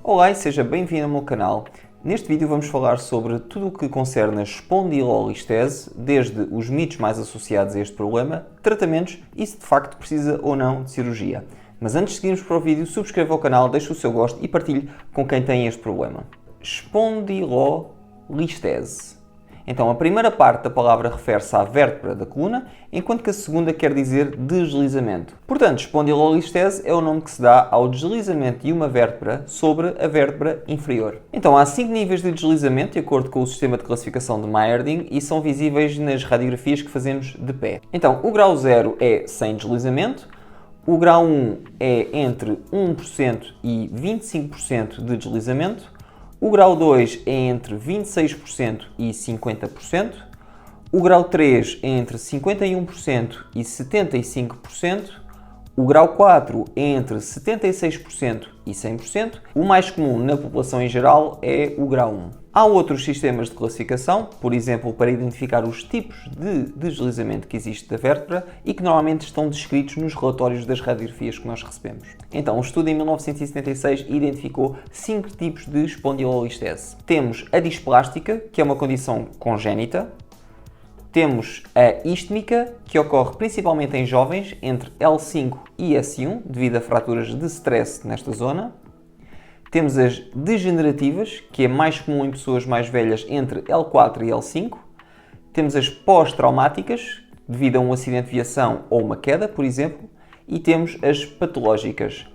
Olá e seja bem-vindo ao meu canal. Neste vídeo vamos falar sobre tudo o que concerne a espondilolistese, desde os mitos mais associados a este problema, tratamentos e se de facto precisa ou não de cirurgia. Mas antes de seguirmos para o vídeo, subscreva o canal, deixe o seu gosto e partilhe com quem tem este problema. Espondilolistese. Então, a primeira parte da palavra refere-se à vértebra da coluna, enquanto que a segunda quer dizer deslizamento. Portanto, espondilolistese é o nome que se dá ao deslizamento de uma vértebra sobre a vértebra inferior. Então, há 5 níveis de deslizamento, de acordo com o sistema de classificação de Meyerding, e são visíveis nas radiografias que fazemos de pé. Então, o grau 0 é sem deslizamento, o grau 1 é entre 1% e 25% de deslizamento, o grau 2 é entre 26% e 50%, o grau 3 é entre 51% e 75%, o grau 4 é entre 76% e 100%, o mais comum na população em geral é o grau 1. Há outros sistemas de classificação, por exemplo, para identificar os tipos de deslizamento que existe da vértebra e que normalmente estão descritos nos relatórios das radiografias que nós recebemos. Então, um estudo em 1976 identificou 5 tipos de espondilolistese. Temos a displástica, que é uma condição congénita. Temos a istmica, que ocorre principalmente em jovens entre L5 e S1, devido a fraturas de stress nesta zona. Temos as degenerativas, que é mais comum em pessoas mais velhas entre L4 e L5. Temos as pós-traumáticas, devido a um acidente de viação ou uma queda, por exemplo. E temos as patológicas.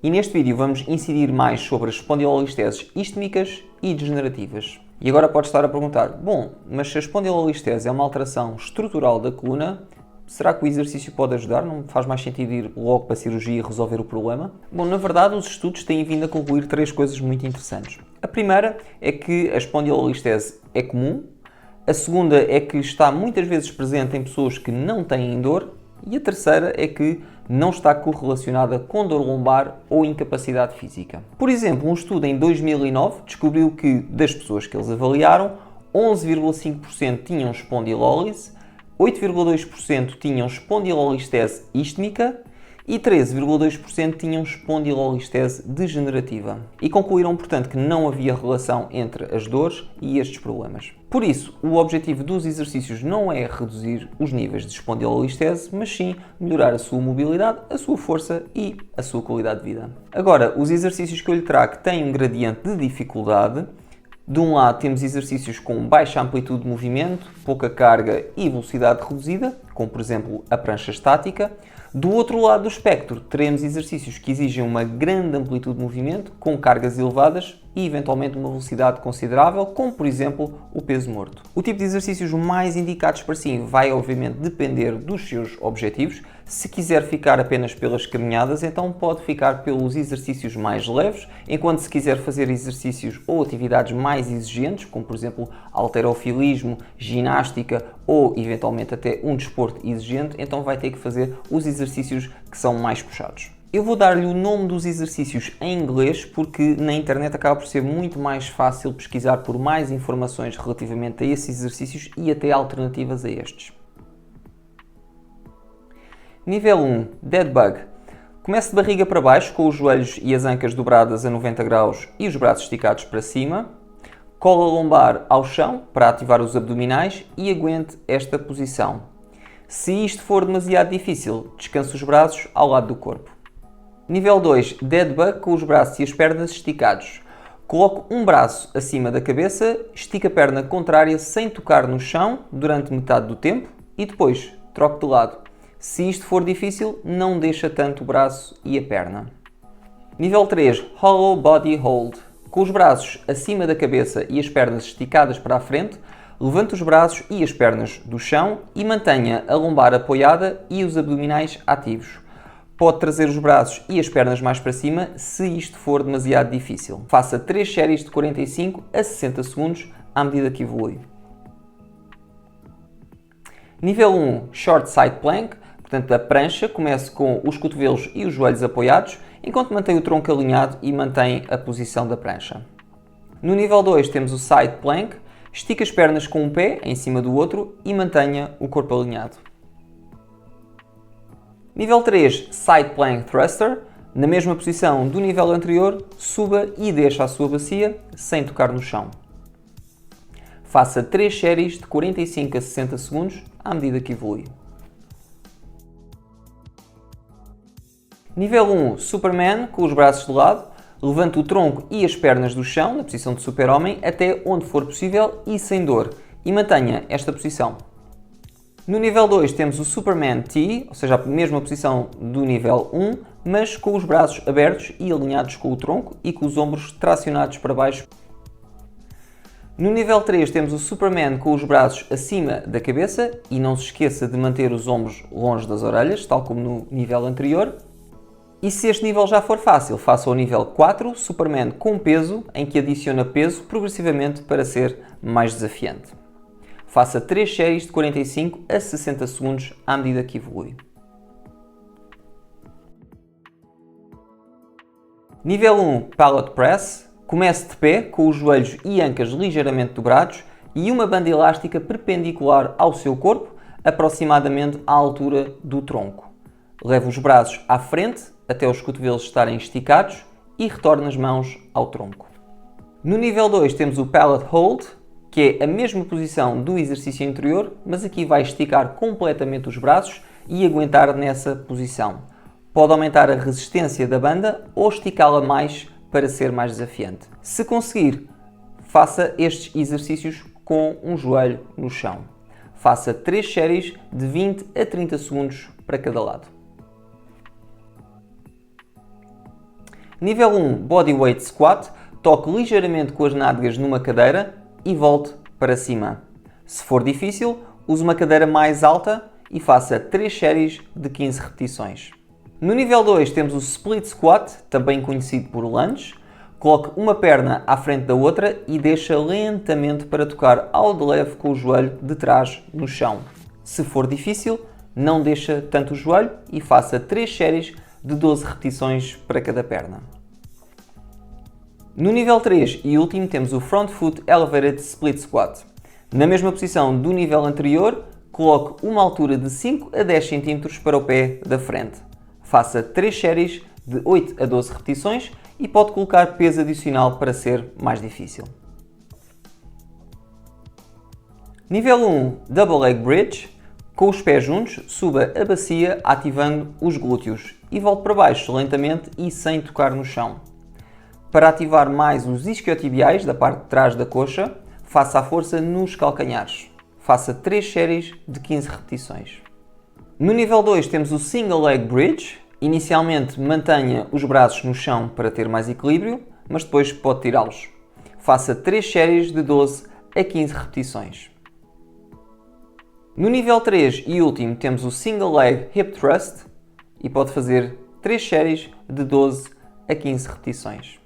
E neste vídeo vamos incidir mais sobre as espondilolisteses istmicas e degenerativas. E agora pode estar a perguntar, bom, mas se a espondilolistese é uma alteração estrutural da coluna, será que o exercício pode ajudar? Não faz mais sentido ir logo para a cirurgia e resolver o problema? Bom, na verdade, os estudos têm vindo a concluir 3 coisas muito interessantes. A primeira é que a espondilolistese é comum. A segunda é que está muitas vezes presente em pessoas que não têm dor. E a terceira é que não está correlacionada com dor lombar ou incapacidade física. Por exemplo, um estudo em 2009 descobriu que, das pessoas que eles avaliaram, 11,5% tinham espondilólise, 8,2% tinham espondilolistese istmica e 13,2% tinham espondilolistese degenerativa. E concluíram, portanto, que não havia relação entre as dores e estes problemas. Por isso, o objetivo dos exercícios não é reduzir os níveis de espondilolistese, mas sim melhorar a sua mobilidade, a sua força e a sua qualidade de vida. Agora, os exercícios que eu lhe trago têm um gradiente de dificuldade. De um lado temos exercícios com baixa amplitude de movimento, pouca carga e velocidade reduzida, como por exemplo a prancha estática. Do outro lado do espectro teremos exercícios que exigem uma grande amplitude de movimento, com cargas elevadas e eventualmente uma velocidade considerável, como por exemplo o peso morto. O tipo de exercícios mais indicados para si vai obviamente depender dos seus objetivos. Se quiser ficar apenas pelas caminhadas, então pode ficar pelos exercícios mais leves, enquanto se quiser fazer exercícios ou atividades mais exigentes, como por exemplo halterofilismo, ginástica ou eventualmente até um desporto exigente, então vai ter que fazer os exercícios que são mais puxados. Eu vou dar-lhe o nome dos exercícios em inglês porque na internet acaba por ser muito mais fácil pesquisar por mais informações relativamente a esses exercícios e até alternativas a estes. Nível 1, Dead Bug. Comece de barriga para baixo, com os joelhos e as ancas dobradas a 90 graus e os braços esticados para cima. Cola lombar ao chão para ativar os abdominais e aguente esta posição. Se isto for demasiado difícil, descanse os braços ao lado do corpo. Nível 2, Dead Bug, com os braços e as pernas esticados. Coloque um braço acima da cabeça, estica a perna contrária sem tocar no chão durante metade do tempo e depois troque de lado. Se isto for difícil, não deixa tanto o braço e a perna. Nível 3, Hollow Body Hold. Com os braços acima da cabeça e as pernas esticadas para a frente, levante os braços e as pernas do chão e mantenha a lombar apoiada e os abdominais ativos. Pode trazer os braços e as pernas mais para cima se isto for demasiado difícil. Faça 3 séries de 45 a 60 segundos à medida que evolui. Nível 1, Short Side Plank. Portanto, a prancha, comece com os cotovelos e os joelhos apoiados, enquanto mantém o tronco alinhado e mantém a posição da prancha. No nível 2 temos o Side Plank. Estique as pernas com um pé em cima do outro e mantenha o corpo alinhado. Nível 3, Side Plank Thruster. Na mesma posição do nível anterior, suba e deixe a sua bacia sem tocar no chão. Faça 3 séries de 45 a 60 segundos à medida que evolui. Nível 1, Superman, com os braços de lado. Levante o tronco e as pernas do chão, na posição de super-homem, até onde for possível e sem dor. E mantenha esta posição. No nível 2 temos o Superman T, ou seja, a mesma posição do nível 1, mas com os braços abertos e alinhados com o tronco e com os ombros tracionados para baixo. No nível 3 temos o Superman com os braços acima da cabeça e não se esqueça de manter os ombros longe das orelhas, tal como no nível anterior. E se este nível já for fácil, faça o nível 4, Superman com peso, em que adiciona peso progressivamente para ser mais desafiante. Faça 3 séries de 45 a 60 segundos à medida que evolui. Nível 1, Pallet Press. Comece de pé, com os joelhos e ancas ligeiramente dobrados e uma banda elástica perpendicular ao seu corpo, aproximadamente à altura do tronco. Leve os braços à frente, até os cotovelos estarem esticados e retorne as mãos ao tronco. No nível 2 temos o Pallet Hold, que é a mesma posição do exercício anterior, mas aqui vai esticar completamente os braços e aguentar nessa posição. Pode aumentar a resistência da banda ou esticá-la mais para ser mais desafiante. Se conseguir, faça estes exercícios com um joelho no chão. Faça 3 séries de 20 a 30 segundos para cada lado. Nível 1, Bodyweight Squat. Toque ligeiramente com as nádegas numa cadeira e volte para cima. Se for difícil, use uma cadeira mais alta e faça 3 séries de 15 repetições. No nível 2 temos o Split Squat, também conhecido por lunge. Coloque uma perna à frente da outra e deixa lentamente para tocar ao de leve com o joelho de trás no chão. Se for difícil, não deixa tanto o joelho e faça 3 séries de 12 repetições para cada perna. No nível 3 e último temos o Front Foot Elevated Split Squat. Na mesma posição do nível anterior, coloque uma altura de 5 a 10 cm para o pé da frente. Faça 3 séries de 8 a 12 repetições e pode colocar peso adicional para ser mais difícil. Nível 1, Double Leg Bridge. Com os pés juntos, suba a bacia ativando os glúteos e volte para baixo lentamente e sem tocar no chão. Para ativar mais os isquiotibiais da parte de trás da coxa, faça a força nos calcanhares. Faça 3 séries de 15 repetições. No nível 2 temos o Single Leg Bridge. Inicialmente mantenha os braços no chão para ter mais equilíbrio, mas depois pode tirá-los. Faça 3 séries de 12 a 15 repetições. No nível 3 e último temos o Single Leg Hip Thrust e pode fazer 3 séries de 12 a 15 repetições.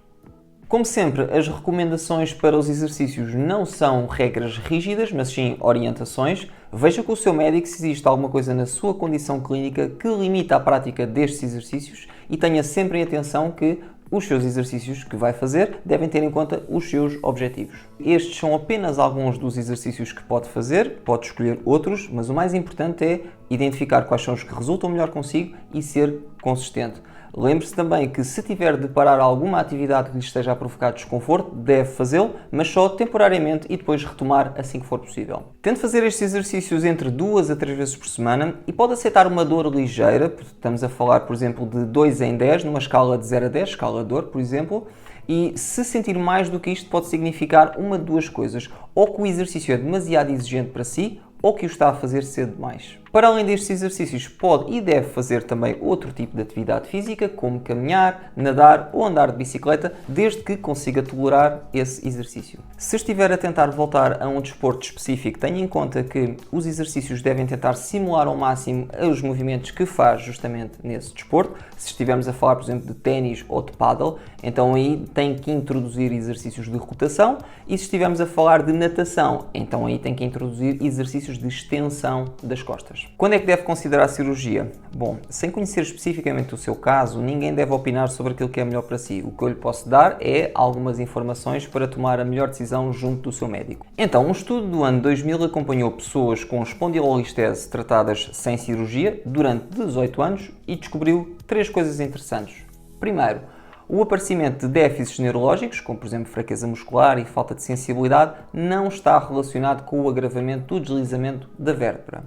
Como sempre, as recomendações para os exercícios não são regras rígidas, mas sim orientações. Veja com o seu médico se existe alguma coisa na sua condição clínica que limita a prática destes exercícios e tenha sempre em atenção que os seus exercícios que vai fazer devem ter em conta os seus objetivos. Estes são apenas alguns dos exercícios que pode fazer, pode escolher outros, mas o mais importante é identificar quais são os que resultam melhor consigo e ser consistente. Lembre-se também que se tiver de parar alguma atividade que lhe esteja a provocar desconforto, deve fazê-lo, mas só temporariamente e depois retomar assim que for possível. Tente fazer estes exercícios entre 2 a 3 vezes por semana e pode aceitar uma dor ligeira, estamos a falar, por exemplo, de 2 em 10, numa escala de 0 a 10, escala de dor, por exemplo, e se sentir mais do que isto pode significar uma de duas coisas, ou que o exercício é demasiado exigente para si, ou que o está a fazer cedo demais. Para além destes exercícios, pode e deve fazer também outro tipo de atividade física, como caminhar, nadar ou andar de bicicleta, desde que consiga tolerar esse exercício. Se estiver a tentar voltar a um desporto específico, tenha em conta que os exercícios devem tentar simular ao máximo os movimentos que faz justamente nesse desporto. Se estivermos a falar, por exemplo, de ténis ou de pádel, então aí tem que introduzir exercícios de rotação, e se estivermos a falar de natação, então aí tem que introduzir exercícios de extensão das costas. Quando é que deve considerar a cirurgia? Bom, sem conhecer especificamente o seu caso, ninguém deve opinar sobre aquilo que é melhor para si. O que eu lhe posso dar é algumas informações para tomar a melhor decisão junto do seu médico. Então, um estudo do ano 2000 acompanhou pessoas com espondilolistese tratadas sem cirurgia durante 18 anos e descobriu 3 coisas interessantes. Primeiro, o aparecimento de déficits neurológicos, como por exemplo fraqueza muscular e falta de sensibilidade, não está relacionado com o agravamento do deslizamento da vértebra.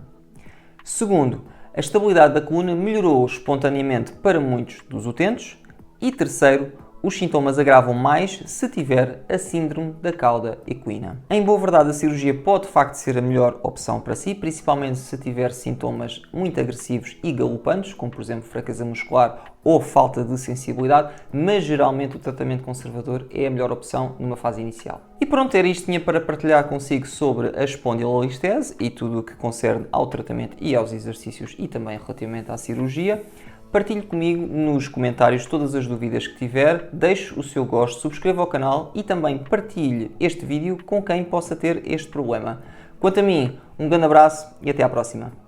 Segundo, a estabilidade da coluna melhorou espontaneamente para muitos dos utentes. E terceiro, os sintomas agravam mais se tiver a síndrome da cauda equina. Em boa verdade, a cirurgia pode de facto ser a melhor opção para si, principalmente se tiver sintomas muito agressivos e galopantes, como por exemplo fraqueza muscular ou falta de sensibilidade, mas geralmente o tratamento conservador é a melhor opção numa fase inicial. E pronto, era isto que tinha para partilhar consigo sobre a espondilolistese e tudo o que concerne ao tratamento e aos exercícios e também relativamente à cirurgia. Partilhe comigo nos comentários todas as dúvidas que tiver, deixe o seu gosto, subscreva o canal e também partilhe este vídeo com quem possa ter este problema. Quanto a mim, um grande abraço e até à próxima.